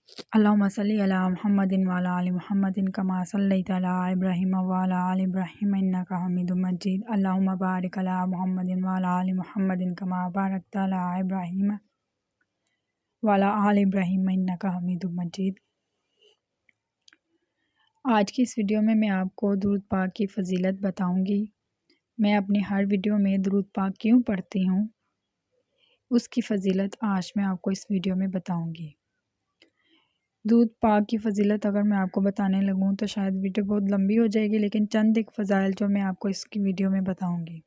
اللهم صل على محمد وعلى آل محمد كما صليت على إبراهيم وعلى آل إبراهيم إنك حميد مجيد اللهم بارك على محمد وعلى آل محمد كما باركت على إبراهيم وعلى آل إبراهيم إنك حميد مجيد۔ آج کی اس ویڈیو میں آپ کو درود پاک کی فضیلت بتاؤں گی۔ میں اپنی ہر ویڈیو میں درود پاک کیوں پڑھتی ہوں، اس کی فضیلت آج میں آپ کو اس ویڈیو میں بتاؤں گی۔ درود پاک کی فضیلت اگر میں آپ کو بتانے لگوں تو شاید ویڈیو بہت لمبی ہو جائے گی، لیکن چند ایک فضائل جو میں آپ کو اس کی ویڈیو میں بتاؤں گی۔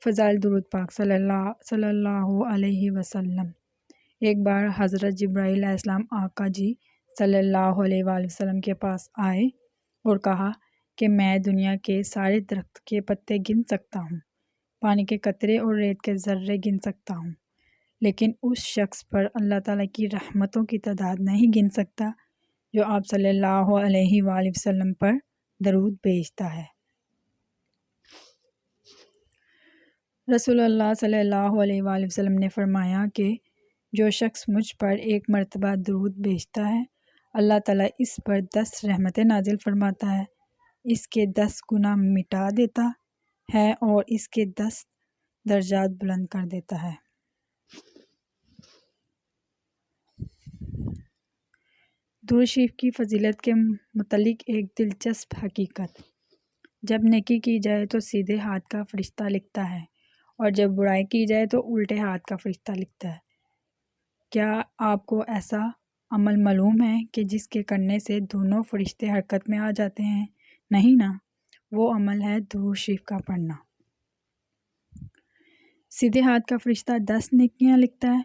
فضائل درود پاک صلی اللہ علیہ وسلم۔ ایک بار حضرت جبرائیل علیہ السلام آقا جی صلی اللہ علیہ وآلہ وسلم کے پاس آئے اور کہا کہ میں دنیا کے سارے درخت کے پتے گن سکتا ہوں، پانی کے قطرے اور ریت کے ذرے گن سکتا ہوں، لیکن اس شخص پر اللہ تعالیٰ کی رحمتوں کی تعداد نہیں گن سکتا جو آپ صلی اللہ علیہ وآلہ وسلم پر درود بھیجتا ہے۔ رسول اللہ صلی اللہ علیہ وآلہ وسلم نے فرمایا کہ جو شخص مجھ پر ایک مرتبہ درود بھیجتا ہے، اللہ تعالیٰ اس پر 10 رحمتیں نازل فرماتا ہے، اس کے 10 گناہ مٹا دیتا ہے اور اس کے 10 درجات بلند کر دیتا ہے۔ درود شریف کی فضیلت کے متعلق ایک دلچسپ حقیقت۔ جب نیکی کی جائے تو سیدھے ہاتھ کا فرشتہ لکھتا ہے اور جب برائی کی جائے تو الٹے ہاتھ کا فرشتہ لکھتا ہے۔ کیا آپ کو ایسا عمل معلوم ہے کہ جس کے کرنے سے دونوں فرشتے حرکت میں آ جاتے ہیں؟ نہیں نا، وہ عمل ہے درود شریف کا پڑھنا۔ سیدھے ہاتھ کا فرشتہ 10 نیکیاں لکھتا ہے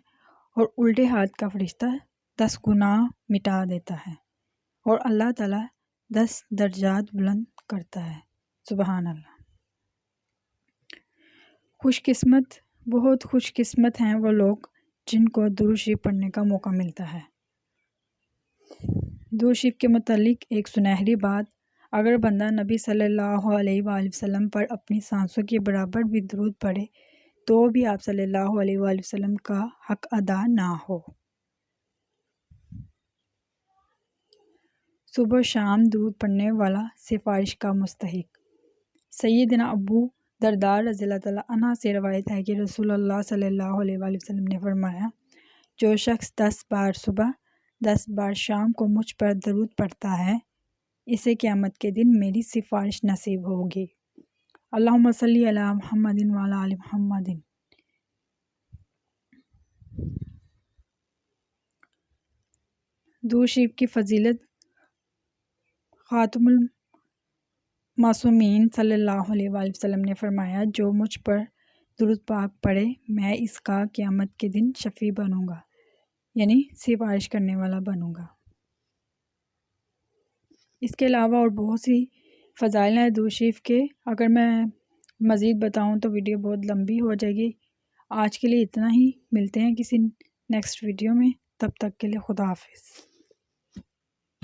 اور الٹے ہاتھ کا فرشتہ 10 گناہ مٹا دیتا ہے، اور اللہ تعالیٰ 10 درجات بلند کرتا ہے۔ سبحان اللہ۔ بہت خوش قسمت ہیں وہ لوگ جن کو درود شریف پڑھنے کا موقع ملتا ہے۔ درود شریف کے متعلق ایک سنہری بات، اگر بندہ نبی صلی اللہ علیہ وآلہ وسلم پر اپنی سانسوں کے برابر بھی درود پڑھے تو بھی آپ صلی اللہ علیہ وآلہ وسلم کا حق ادا نہ ہو۔ صبح و شام درود پڑھنے والا سفارش کا مستحق۔ سیدنا ابو درداء رضی اللہ تعالیٰ عنہ سے روایت ہے کہ رسول اللہ صلی اللہ علیہ وآلہ وسلم نے فرمایا، جو شخص 10 بار صبح 10 بار شام کو مجھ پر درود پڑھتا ہے، اسے قیامت کے دن میری سفارش نصیب ہوگی۔ اللہم صلی علی محمد وعلی آل محمد۔ درود شریف کی فضیلت۔ خاتم المعصومین صلی اللہ علیہ وآلہ وسلم نے فرمایا، جو مجھ پر درود پاک پڑھے میں اس کا قیامت کے دن شفیع بنوں گا، یعنی سفارش کرنے والا بنوں گا۔ اس کے علاوہ اور بہت سی فضائل ہیں درود شریف کے، اگر میں مزید بتاؤں تو ویڈیو بہت لمبی ہو جائے گی۔ آج کے لیے اتنا ہی، ملتے ہیں کسی نیکسٹ ویڈیو میں، تب تک کے لیے خدا حافظ۔